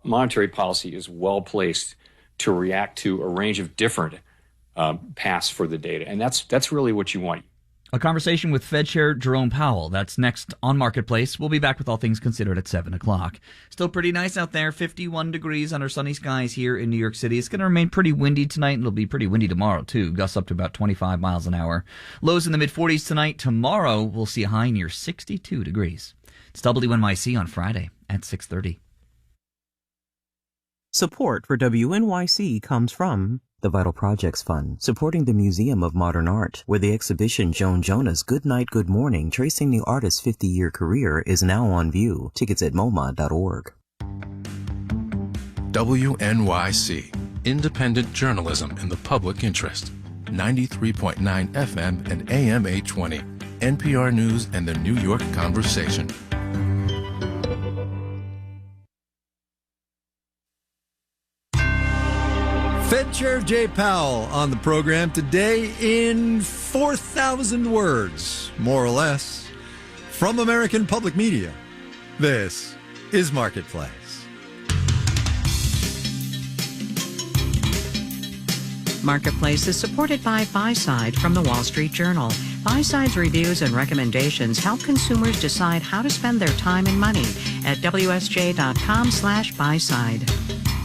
monetary policy is well placed to react to a range of different paths for the data. And that's really what you want. A conversation with Fed Chair Jerome Powell. That's next on Marketplace. We'll be back with All Things Considered at 7 o'clock. Still pretty nice out there. 51 degrees under sunny skies here in New York City. It's going to remain pretty windy tonight, and it'll be pretty windy tomorrow, too. Gusts up to about 25 miles an hour. Lows in the mid-40s tonight. Tomorrow, we'll see a high near 62 degrees. It's WNYC on Friday at 6:30. Support for WNYC comes from the Vital Projects Fund, supporting the Museum of Modern Art, where the exhibition Joan Jonah's Good Night, Good Morning, tracing the artist's 50-year career, is now on view. Tickets at MoMA.org. WNYC, independent journalism in the public interest. 93.9 FM and AM 820. NPR News and the New York Conversation. Fed Chair Jay Powell on the program today in 4,000 words, more or less, from American Public Media. This is Marketplace. Marketplace is supported by Buyside from the Wall Street Journal. Buyside's reviews and recommendations help consumers decide how to spend their time and money at WSJ.com/Buyside.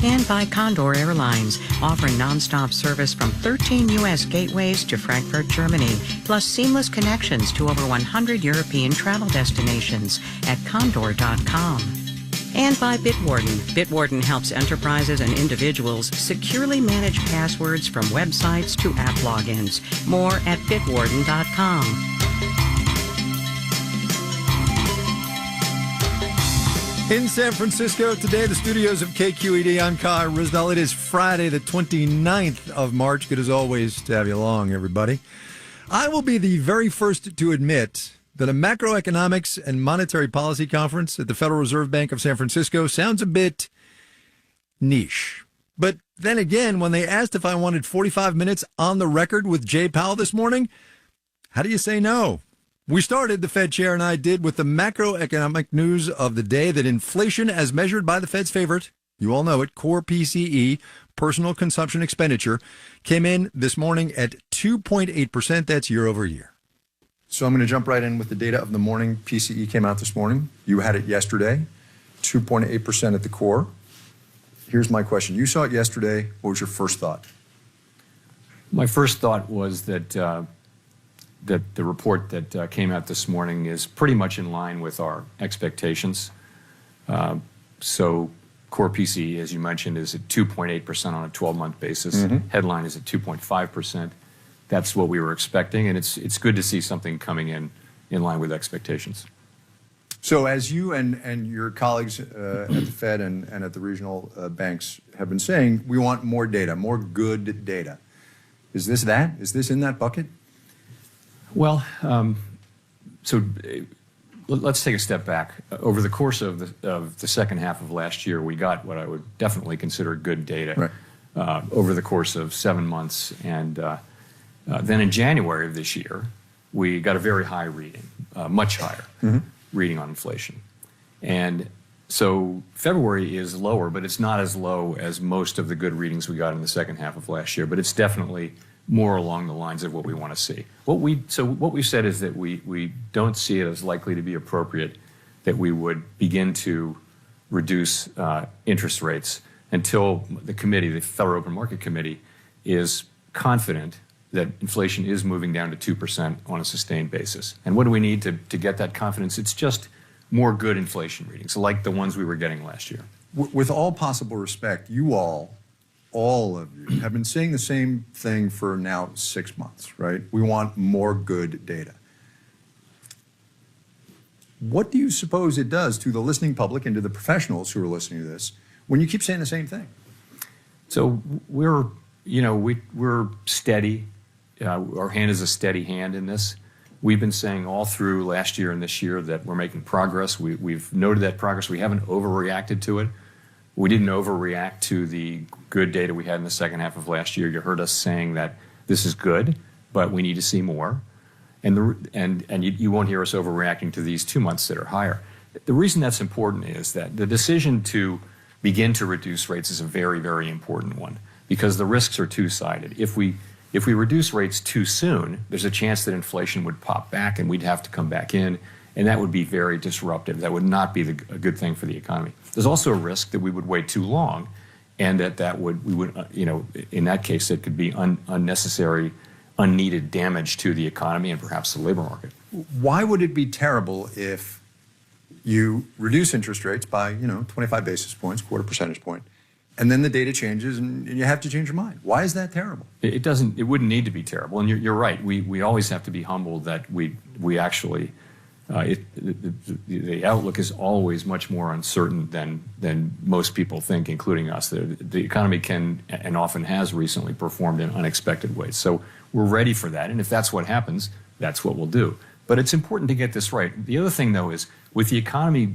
And by Condor Airlines, offering nonstop service from 13 U.S. gateways to Frankfurt, Germany, plus seamless connections to over 100 European travel destinations at Condor.com. And by Bitwarden. Bitwarden helps enterprises and individuals securely manage passwords from websites to app logins. More at Bitwarden.com. In San Francisco today, the studios of KQED. I'm Kai Ryssdal. It is Friday, the 29th of March. Good as always to have you along, everybody. I will be the very first to admit that a macroeconomics and monetary policy conference at the Federal Reserve Bank of San Francisco sounds a bit niche. But then again, when they asked if I wanted 45 minutes on the record with Jay Powell this morning, how do you say no? We started, the Fed chair and I did, with the macroeconomic news of the day that inflation, as measured by the Fed's favorite, you all know it, core PCE, personal consumption expenditure, came in this morning at 2.8%. That's year over year. So I'm going to jump right in with the data of the morning. PCE came out this morning. You had it yesterday, 2.8% at the core. Here's my question. You saw it yesterday. What was your first thought? My first thought was that the report that came out this morning is pretty much in line with our expectations. So core PCE, as you mentioned, is at 2.8% on a 12-month basis. Mm-hmm. Headline is at 2.5%. That's what we were expecting, and it's good to see something coming in line with expectations. So as you and your colleagues at the Fed and at the regional banks have been saying, we want more data, more good data. Is this that? Is this in that bucket? Well, let's take a step back. Over the course of the second half of last year, we got what I would definitely consider good data over the course of 7 months. And then in January of this year, we got a very high reading, much higher reading on inflation. And so February is lower, but it's not as low as most of the good readings we got in the second half of last year. But it's definitely more along the lines of what we want to see. What we said is that we don't see it as likely to be appropriate that we would begin to reduce interest rates until the committee, the Federal Open Market Committee, is confident that inflation is moving down to 2% on a sustained basis. And what do we need to get that confidence? It's just more good inflation readings, like the ones we were getting last year. With all possible respect, you all of you have been saying the same thing for now 6 months, right? We want more good data. What do you suppose it does to the listening public and to the professionals who are listening to this when you keep saying the same thing? So we're steady. Our hand is a steady hand in this. We've been saying all through last year and this year that we're making progress. We've noted that progress. We haven't overreacted to it. We didn't overreact to the good data we had in the second half of last year. You heard us saying that this is good, but we need to see more. And you won't hear us overreacting to these 2 months that are higher. The reason that's important is that the decision to begin to reduce rates is a very, very important one because the risks are two-sided. If we reduce rates too soon, there's a chance that inflation would pop back and we'd have to come back in, and that would be very disruptive. That would not be a good thing for the economy. There's also a risk that we would wait too long, and we would in that case it could be unnecessary, unneeded damage to the economy and perhaps the labor market. Why would it be terrible if you reduce interest rates by 25 basis points, quarter percentage point, and then the data changes and you have to change your mind? Why is that terrible? It doesn't. It wouldn't need to be terrible. And you're right. We always have to be humbled that we actually the outlook is always much more uncertain than most people think, including us. The economy can and often has recently performed in unexpected ways. So we're ready for that. And if that's what happens, that's what we'll do. But it's important to get this right. The other thing, though, is with the economy,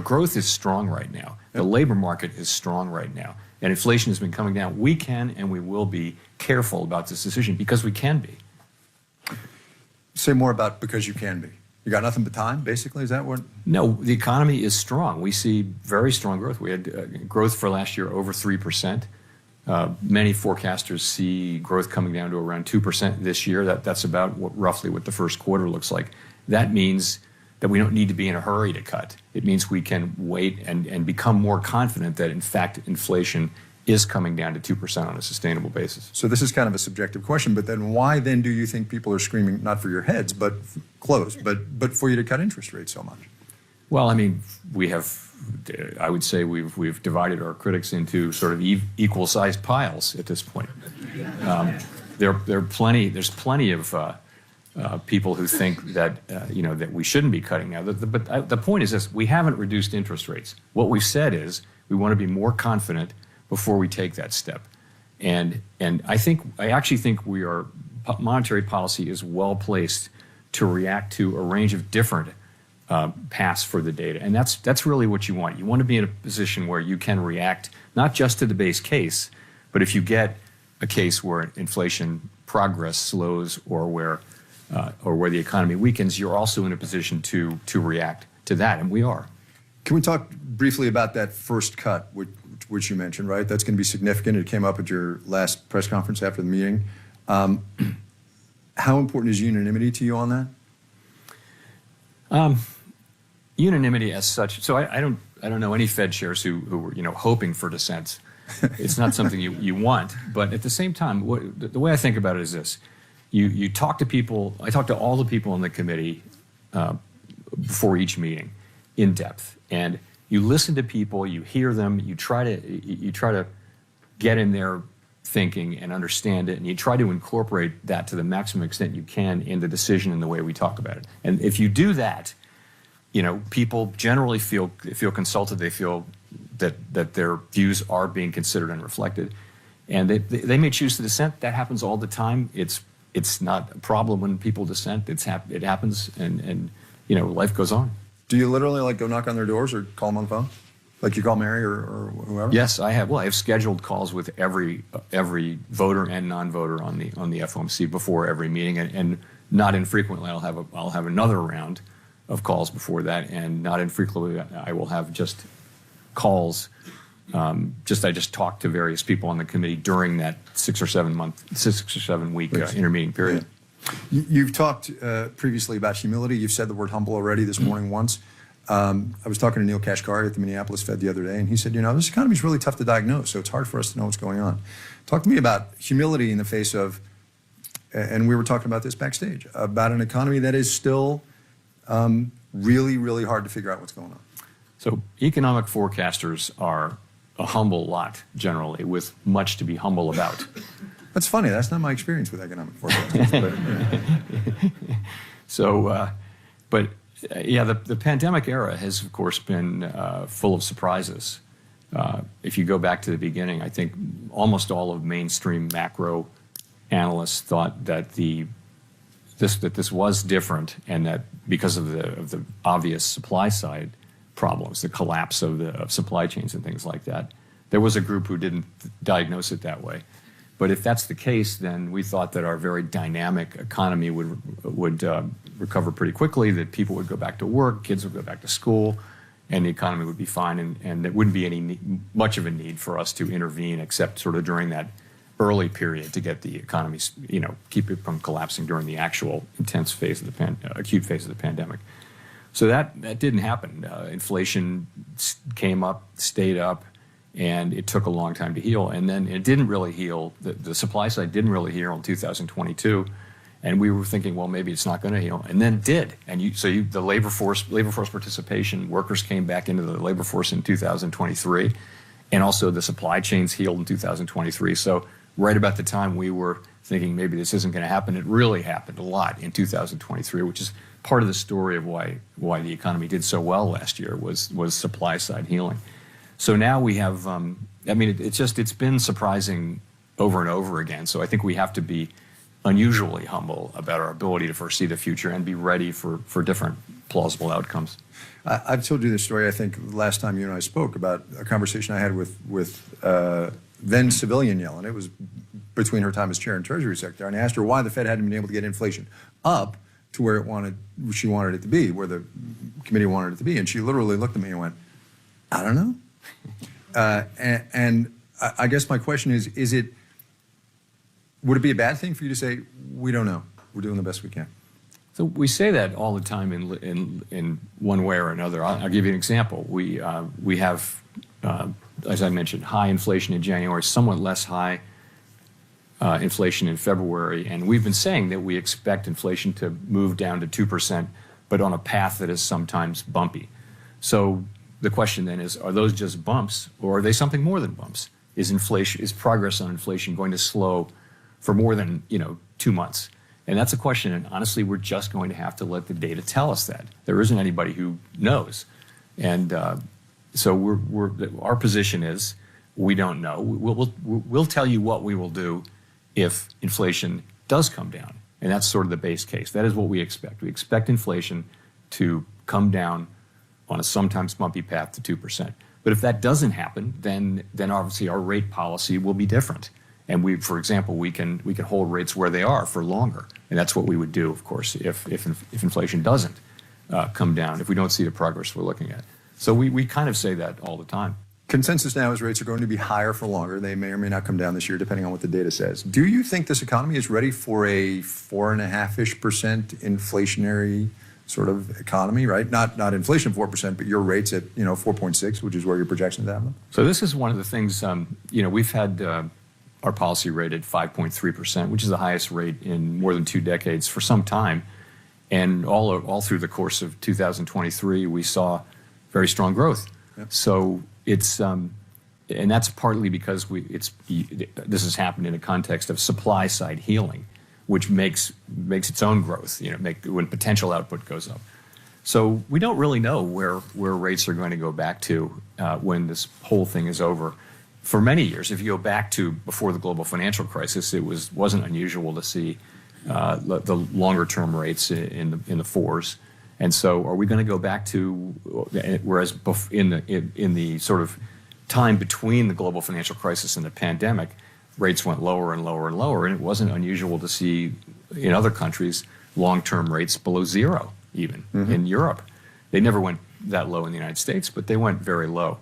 growth is strong right now. The labor market is strong right now. And inflation has been coming down. We can and we will be careful about this decision because we can be. Say more about because you can be. You got nothing but time, basically? Is that what? No, the economy is strong. We see very strong growth. We had growth for last year over 3%. Many forecasters see growth coming down to around 2% this year. That's about roughly what the first quarter looks like. That means that we don't need to be in a hurry to cut. It means we can wait and become more confident that, in fact, inflation is coming down to 2% on a sustainable basis. So this is kind of a subjective question, but then why then do you think people are screaming, not for your heads, but close, but for you to cut interest rates so much? Well, I mean, I would say we've divided our critics into sort of equal-sized piles at this point. There's plenty of people who think that that we shouldn't be cutting now. But the point is this: we haven't reduced interest rates. What we've said is we want to be more confident before we take that step, and I actually think monetary policy is well placed to react to a range of different paths for the data, and that's really what you want. You want to be in a position where you can react not just to the base case, but if you get a case where inflation progress slows or where the economy weakens, you're also in a position to react to that, and we are. Can we talk briefly about that first cut, which you mentioned, right? That's going to be significant. It came up at your last press conference after the meeting. How important is unanimity to you on that? Unanimity as such. So I don't know any Fed chairs who were hoping for dissent. It's not something you want, but at the same time, the way I think about it is this: you talk to people. I talk to all the people in the committee before each meeting, in depth, and you listen to people. You hear them. You try to get in their thinking and understand it, and you try to incorporate that to the maximum extent you can in the decision and the way we talk about it. And if you do that, people generally feel consulted. They feel that their views are being considered and reflected, and they may choose to dissent. That happens all the time. It's not a problem when people dissent. It happens, and life goes on. Do you literally go knock on their doors or call them on the phone, like you call Mary or whoever? Yes, I have. Well, I have scheduled calls with every voter and non-voter on the FOMC before every meeting, and not infrequently I'll have another round of calls before that, and not infrequently I will have just calls. I just talk to various people on the committee during that 6 or 7 week intermeeting period. You've talked previously about humility. You've said the word humble already this morning once. I was talking to Neil Kashkari at the Minneapolis Fed the other day, and he said, this economy is really tough to diagnose, so it's hard for us to know what's going on. Talk to me about humility in the face of, and we were talking about this backstage, about an economy that is still really, really hard to figure out what's going on. So economic forecasters are a humble lot, generally, with much to be humble about. That's funny. That's not my experience with economic forecasters. The pandemic era has, of course, been full of surprises. If you go back to the beginning, I think almost all of mainstream macro analysts thought that this was different, and that because of the obvious supply side problems, the collapse of supply chains and things like that, there was a group who didn't diagnose it that way. But if that's the case, then we thought that our very dynamic economy would recover pretty quickly, that people would go back to work, kids would go back to school, and the economy would be fine, and there wouldn't be much of a need for us to intervene except sort of during that early period to get the economy, keep it from collapsing during the actual intense phase of the acute phase of the pandemic. So that didn't happen. Inflation came up, stayed up, and it took a long time to heal. And then it didn't really heal. The supply side didn't really heal in 2022. And we were thinking, well, maybe it's not going to heal. And then it did. And the labor force participation, workers came back into the labor force in 2023. And also the supply chains healed in 2023. So right about the time we were thinking maybe this isn't going to happen, it really happened a lot in 2023, which is part of the story of why the economy did so well last year was supply side healing. So now we have, it's been surprising over and over again. So I think we have to be unusually humble about our ability to foresee the future and be ready for different plausible outcomes. I've told you this story, I think, last time you and I spoke about a conversation I had with then civilian Yellen. It was between her time as chair and Treasury Secretary. And I asked her why the Fed hadn't been able to get inflation up to where she wanted it to be, where the committee wanted it to be. And she literally looked at me and went, I don't know. And I guess my question is would it be a bad thing for you to say, we don't know, we're doing the best we can? So we say that all the time in one way or another. I'll give you an example. We have, as I mentioned, high inflation in January, somewhat less high inflation in February, and we've been saying that we expect inflation to move down to 2%, but on a path that is sometimes bumpy. So the question then is, are those just bumps, or are they something more than bumps? Is progress on inflation going to slow for more than 2 months? And that's a question, and honestly, we're just going to have to let the data tell us that. There isn't anybody who knows. And so our position is we don't know. We'll tell you what we will do if inflation does come down. And that's sort of the base case. That is what we expect. We expect inflation to come down on a sometimes bumpy path to 2%. But if that doesn't happen, then obviously our rate policy will be different. And for example, we can hold rates where they are for longer. And that's what we would do, of course, if inflation doesn't come down, if we don't see the progress we're looking at. So we kind of say that all the time. Consensus now is rates are going to be higher for longer. They may or may not come down this year, depending on what the data says. Do you think this economy is ready for a 4.5-ish% inflationary sort of economy, right? Not inflation 4%, but your rates at 4.6, which is where your projections have them? So this is one of the things, we've had our policy rate at 5.3%, which is the highest rate in more than 2 decades for some time. And all through the course of 2023, we saw very strong growth. Yep. So it's, and that's partly because this has happened in a context of supply side healing, which makes its own growth, when potential output goes up. So we don't really know where rates are going to go back to when this whole thing is over. For many years, if you go back to before the global financial crisis, it wasn't unusual to see the longer term rates in the 4s. And so are we going to go back to, whereas in the sort of time between the global financial crisis and the pandemic, rates went lower and lower and lower, and it wasn't unusual to see in other countries long-term rates below zero, even in Europe. They never went that low in the United States, but they went very low.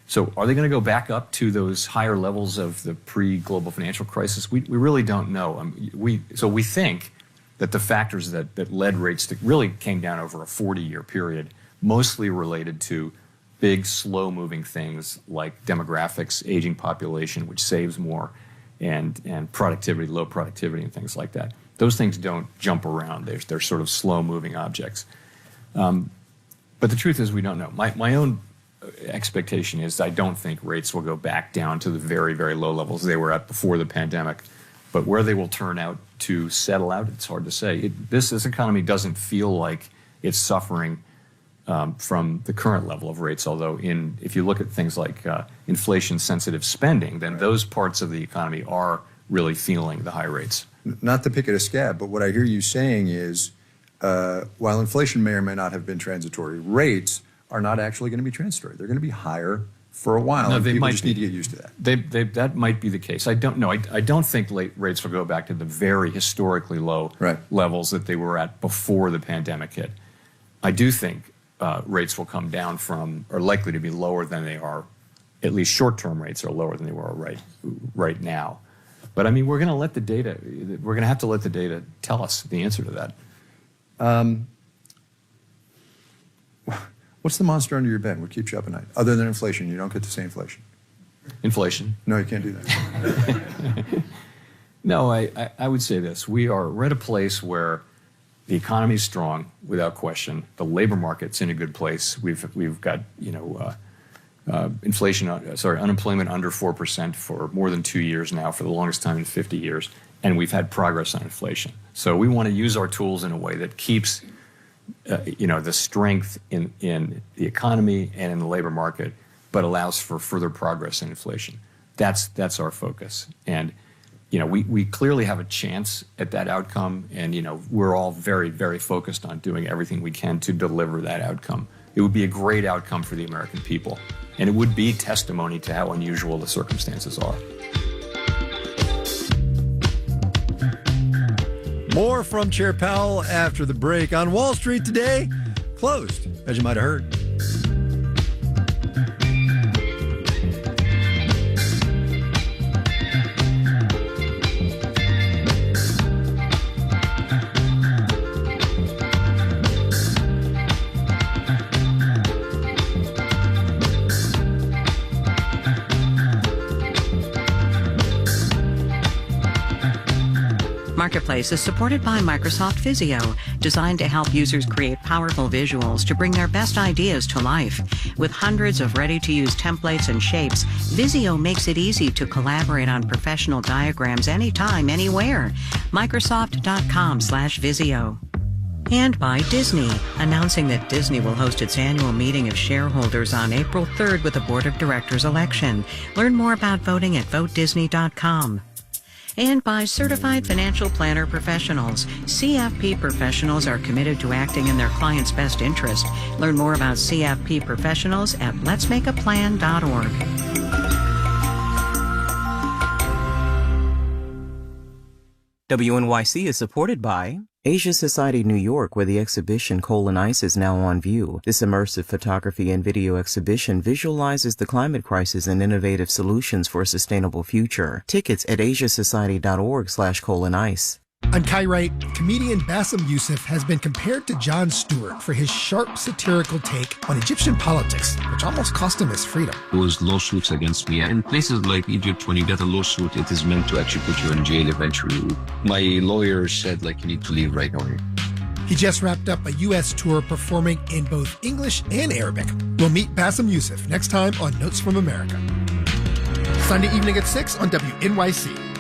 So are they going to go back up to those higher levels of the pre-global financial crisis? We really don't know. We think that the factors that led rates to really came down over a 40-year period, mostly related to big, slow-moving things like demographics, aging population, which saves more, and productivity, low productivity, and things like that. Those things don't jump around. They're sort of slow-moving objects. But the truth is we don't know. My own expectation is I don't think rates will go back down to the very, very low levels they were at before the pandemic. But where they will turn out to settle out, it's hard to say. This economy doesn't feel like it's suffering from the current level of rates, although if you look at things like inflation-sensitive spending, then those parts of the economy are really feeling the high rates. Not to pick at a scab, but what I hear you saying is while inflation may or may not have been transitory, rates are not actually going to be transitory. They're going to be higher for a while. No, and they people might just need to get used to that. That might be the case. I don't know. I don't think rates will go back to the very historically low levels that they were at before the pandemic hit. I do think rates will come down from, are likely to be lower than they are, at least short-term rates are lower than they were right now. But I mean, we're going to have to let the data tell us the answer to that. What's the monster under your bed? What keeps you up at night? Other than inflation, you don't get to say inflation. Inflation. No, you can't do that. No, I would say this. We're at a place where the economy is strong, without question. The labor market's in a good place. We've got, unemployment under 4% for more than 2 years now, for the longest time in 50 years, and we've had progress on inflation. So we want to use our tools in a way that keeps, the strength in the economy and in the labor market, but allows for further progress in inflation. That's our focus. And we clearly have a chance at that outcome, and we're all very, very focused on doing everything we can to deliver that outcome. It would be a great outcome for the American people, and it would be testimony to how unusual the circumstances are. More from Chair Powell after the break. On Wall Street today, closed, as you might have heard. Marketplace is supported by Microsoft Visio, designed to help users create powerful visuals to bring their best ideas to life. With hundreds of ready-to-use templates and shapes, Visio makes it easy to collaborate on professional diagrams anytime, anywhere. Microsoft.com/Visio. And by Disney, announcing that Disney will host its annual meeting of shareholders on April 3rd with a board of directors election. Learn more about voting at votedisney.com. And by Certified Financial Planner Professionals. CFP professionals are committed to acting in their client's best interest. Learn more about CFP professionals at letsmakeaplan.org. WNYC is supported by Asia Society New York, where the exhibition Coal and Ice is now on view. This immersive photography and video exhibition visualizes the climate crisis and innovative solutions for a sustainable future. Tickets at asiasociety.org/coal and ice. On Kai Wright, comedian Bassem Youssef has been compared to Jon Stewart for his sharp satirical take on Egyptian politics, which almost cost him his freedom. There was lawsuits against me. In places like Egypt, when you get a lawsuit, it is meant to actually put you in jail eventually. My lawyer said, you need to leave right away. He just wrapped up a U.S. tour performing in both English and Arabic. We'll meet Bassem Youssef next time on Notes from America. Sunday evening at 6 on WNYC.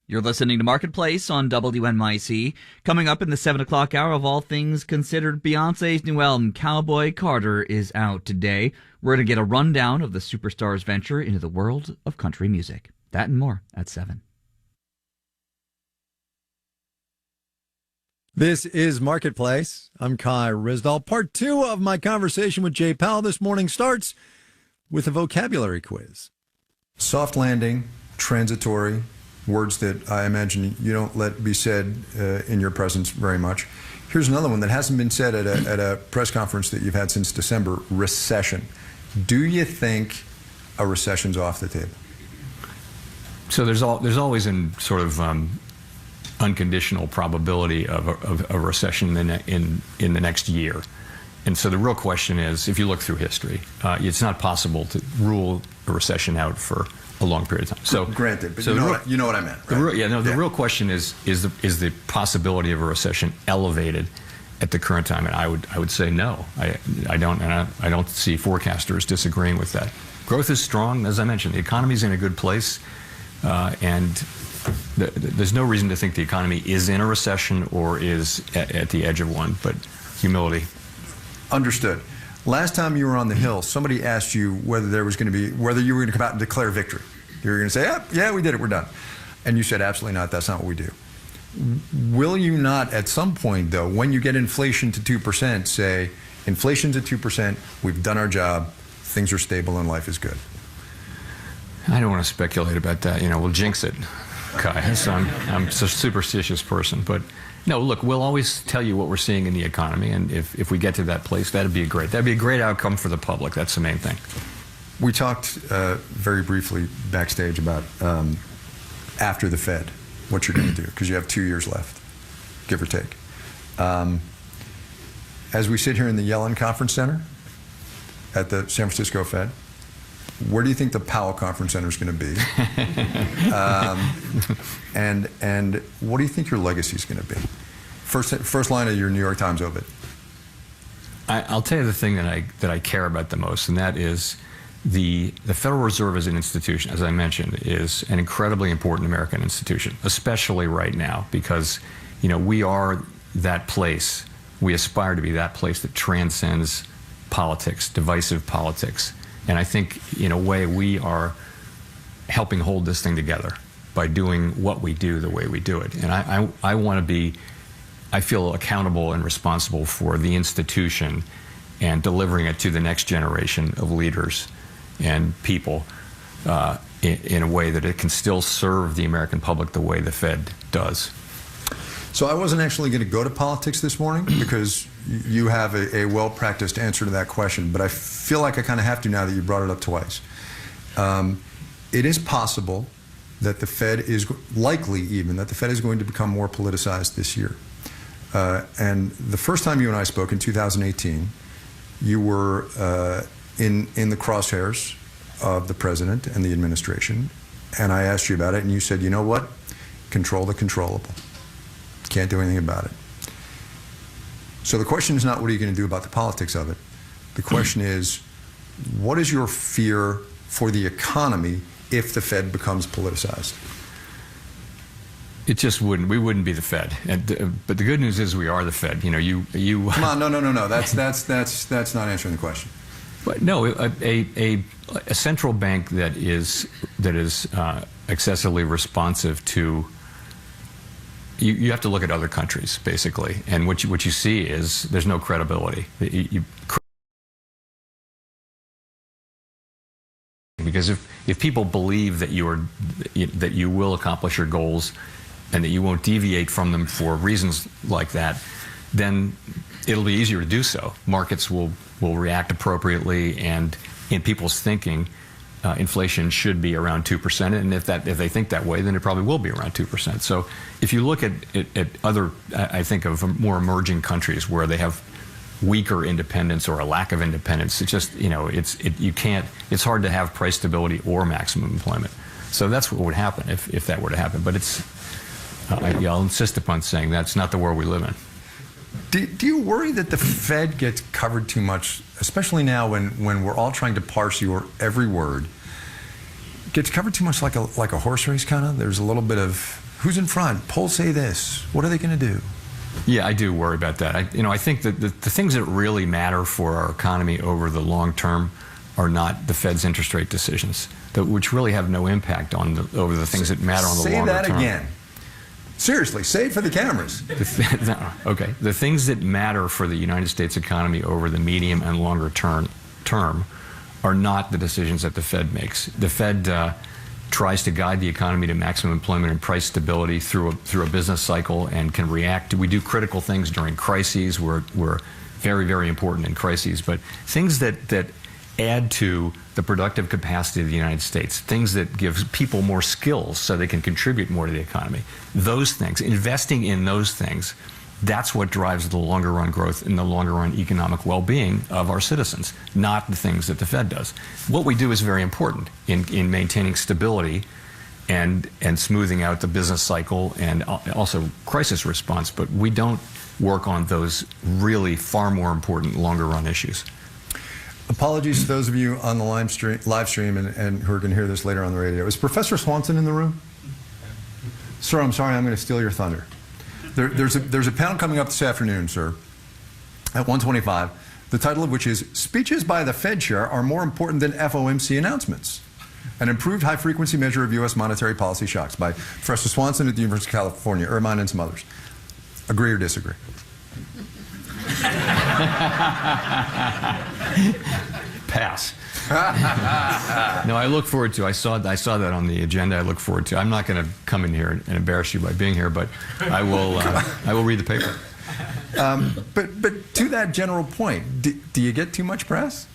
You're listening to Marketplace on WNYC. Coming up in the 7 o'clock hour, of all things considered, Beyonce's new album, Cowboy Carter, is out today. We're going to get a rundown of the superstar's venture into the world of country music. That and more at 7. This is Marketplace. I'm Kai Ryssdal. Part 2 of my conversation with Jay Powell this morning starts with a vocabulary quiz. Soft landing, transitory, words that I imagine you don't let be said in your presence very much. Here's another one that hasn't been said at a press conference that you've had since December: recession. Do you think a recession's off the table? So there's always a sort of unconditional probability of a recession in the next year. And so the real question is, if you look through history, it's not possible to rule a recession out for a long period of time. So granted, but so you know what I meant. Right? The real question is the possibility of a recession elevated at the current time? And I would say no. I don't see forecasters disagreeing with that. Growth is strong, as I mentioned. The economy's in a good place, and there's no reason to think the economy is in a recession or is at the edge of one. But humility. Understood. Last time you were on the Hill, somebody asked you whether you were going to come out and declare victory. You were going to say, yeah, we did it, we're done. And you said, absolutely not, that's not what we do. Will you not at some point, though, when you get inflation to 2%, say, inflation's at 2%, we've done our job, things are stable and life is good? I don't want to speculate about that. We'll jinx it. Kai. So I'm a superstitious person. But no, look, we'll always tell you what we're seeing in the economy. And if we get to that place, that'd be a great outcome for the public. That's the main thing. We talked very briefly backstage about after the Fed, what you're going to do, because you have 2 years left, give or take. As we sit here in the Yellen Conference Center at the San Francisco Fed, where do you think the Powell Conference Center is going to be? And what do you think your legacy is going to be? First line of your New York Times obit. I'll tell you the thing that I care about the most, and that is the Federal Reserve as an institution, as I mentioned, is an incredibly important American institution, especially right now, because we are that place. We aspire to be that place that transcends politics, divisive politics. And I think, in a way, we are helping hold this thing together by doing what we do the way we do it. And I feel accountable and responsible for the institution and delivering it to the next generation of leaders and people in a way that it can still serve the American public the way the Fed does. So I wasn't actually going to go to politics this morning because you have a well-practiced answer to that question, but I feel like I kind of have to now that you brought it up twice. It is possible that the Fed is likely even that the Fed is going to become more politicized this year. And the first time you and I spoke in 2018, you were in the crosshairs of the president and the administration, and I asked you about it, and you said, you know what? Control the controllable. Can't do anything about it. So the question is not what are you going to do about the politics of it. The question is, what is your fear for the economy if the Fed becomes politicized? It just wouldn't. We wouldn't be the Fed. But the good news is we are the Fed. You. Come on, no. That's not answering the question. But no, a central bank that is excessively responsive to. You have to look at other countries, basically, and what you see is there's no credibility. Because if people believe that you will accomplish your goals and that you won't deviate from them for reasons like that, then it'll be easier to do so. Markets will react appropriately, and in people's thinking, inflation should be around 2%, and if they think that way, then it probably will be around 2%. So if you look at other, I think of more emerging countries where they have weaker independence or a lack of independence, it's just it's hard to have price stability or maximum employment. So that's what would happen if that were to happen. But I'll insist upon saying that's not the world we live in. Do you worry that the Fed gets covered too much, especially now when we're all trying to parse your every word? Gets covered too much like a horse race, kind of? There's a little bit of who's in front, polls say this, what are they going to do? Yeah, I do worry about that. I think that the things that really matter for our economy over the long term are not the Fed's interest rate decisions, which really have no impact over the things that matter on the longer term. Say that again. Seriously, say it for the cameras. Okay. The things that matter for the United States economy over the medium and longer term are not the decisions that the Fed makes. The Fed tries to guide the economy to maximum employment and price stability through a business cycle and can react. We do critical things during crises. We're very, very important in crises. But things that add to the productive capacity of the United States, things that give people more skills so they can contribute more to the economy, those things, investing in those things, that's what drives the longer run growth and the longer run economic well-being of our citizens, not the things that the Fed does. What we do is very important in maintaining stability and smoothing out the business cycle and also crisis response, but we don't work on those really far more important longer run issues. Apologies to those of you on the live stream and who are going to hear this later on the radio. Is Professor Swanson in the room? Sir, I'm sorry, I'm going to steal your thunder. There's a panel coming up this afternoon, sir, at 1:25, the title of which is Speeches by the Fed Chair Are More Important Than FOMC Announcements, an improved high-frequency measure of U.S. monetary policy shocks, by Professor Swanson at the University of California, Irvine, and some others. Agree or disagree? Pass. No, I look forward to. I saw that on the agenda. I look forward to. I'm not going to come in here and embarrass you by being here, but I will. I will read the paper. But to that general point, do you get too much press?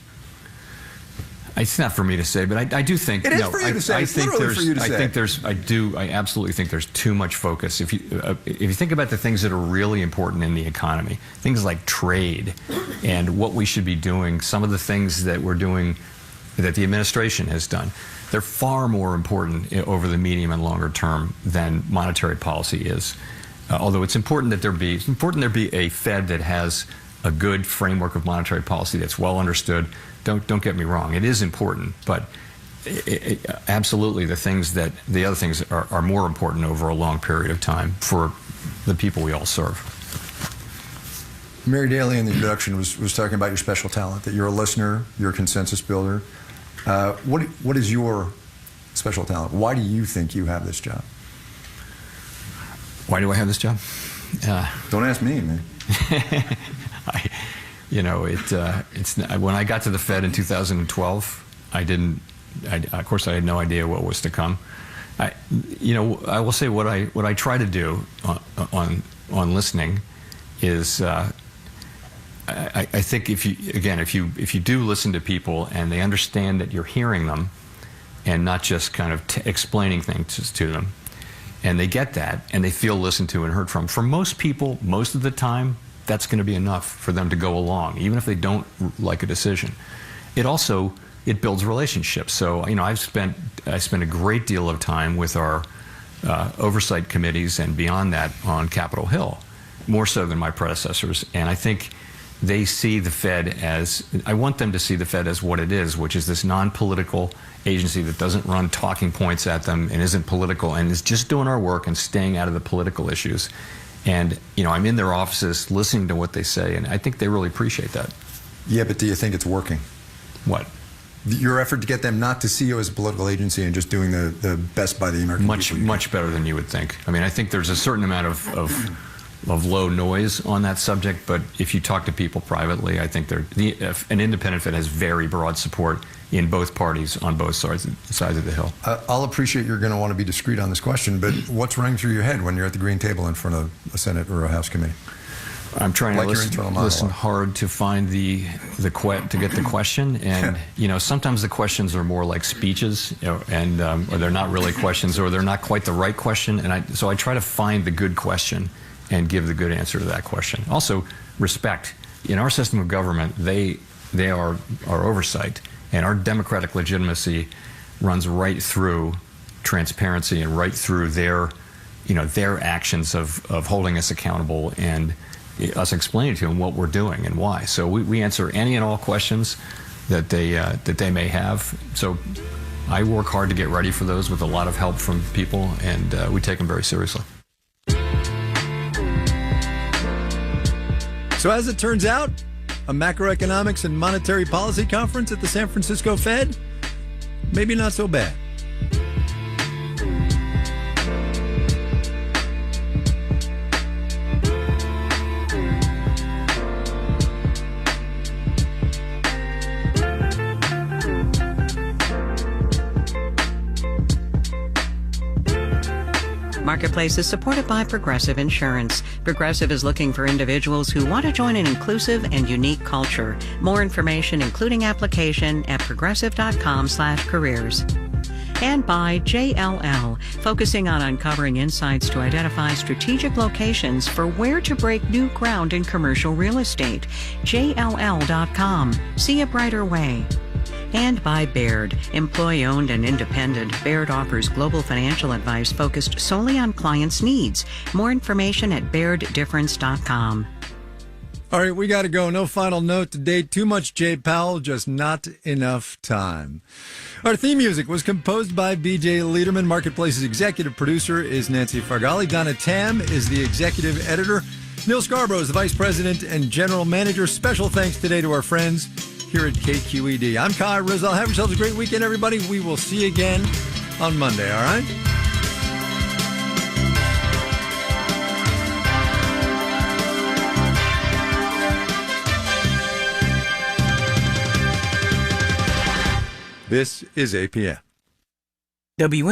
It's not for me to say, but I do think it is for you to say. It's literally for you to say. I absolutely think there's too much focus. If you think about the things that are really important in the economy, things like trade and what we should be doing, some of the things that we're doing that the administration has done, they're far more important over the medium and longer term than monetary policy is. Although it's important that there be a Fed that has a good framework of monetary policy that's well understood. Don't get me wrong, it is important, but absolutely the other things are more important over a long period of time for the people we all serve. Mary Daly in the introduction was talking about your special talent, that you're a listener, you're a consensus builder. What is your special talent? Why do you think you have this job? Why do I have this job? Don't ask me, man. It's when I got to the Fed in 2012, of course I had no idea what was to come. I will say what I try to do on listening is I think if you do listen to people and they understand that you're hearing them and not just kind of explaining things to them, and they get that and they feel listened to and heard from. For most people, most of the time, that's going to be enough for them to go along, even if they don't like a decision. It builds relationships. So I spent a great deal of time with our oversight committees and beyond that on Capitol Hill, more so than my predecessors. And I think they see the Fed I want them to see the Fed as what it is, which is this non-political agency that doesn't run talking points at them and isn't political and is just doing our work and staying out of the political issues. And, I'm in their offices listening to what they say, and I think they really appreciate that. Yeah, but do you think it's working? What? Your effort to get them not to see you as a political agency and just doing the best by the American people. Much better than you would think. I think there's a certain amount of low noise on that subject, but if you talk to people privately, I think an independent Fed has very broad support in both parties on both sides of the Hill. I'll appreciate you're going to want to be discreet on this question, but what's running through your head when you're at the green table in front of a Senate or a House committee? I'm trying to listen hard to find to get the question, and sometimes the questions are more like speeches, and or they're not really questions, or they're not quite the right question, and so I try to find the good question and give the good answer to that question. Also, respect. In our system of government, they are our oversight, and our democratic legitimacy runs right through transparency and right through their actions of holding us accountable and us explaining to them what we're doing and why. So we answer any and all questions that they may have. So I work hard to get ready for those with a lot of help from people, and we take them very seriously. So as it turns out, a macroeconomics and monetary policy conference at the San Francisco Fed, maybe not so bad. Marketplace is supported by Progressive Insurance. Progressive is looking for individuals who want to join an inclusive and unique culture. More information, including application, at progressive.com/careers. And by JLL, focusing on uncovering insights to identify strategic locations for where to break new ground in commercial real estate. JLL.com. See a brighter way. And by Baird, employee-owned and independent, Baird offers global financial advice focused solely on clients' needs. More information at BairdDifference.com. All right, we got to go. No final note today. Too much Jay Powell, just not enough time. Our theme music was composed by B.J. Liederman. Marketplace's executive producer is Nancy Fargali. Donna Tam is the executive editor. Neil Scarborough is the vice president and general manager. Special thanks today to our friends here at KQED. I'm Kai Rizal. Have yourselves a great weekend, everybody. We will see you again on Monday, all right? This is APM. WN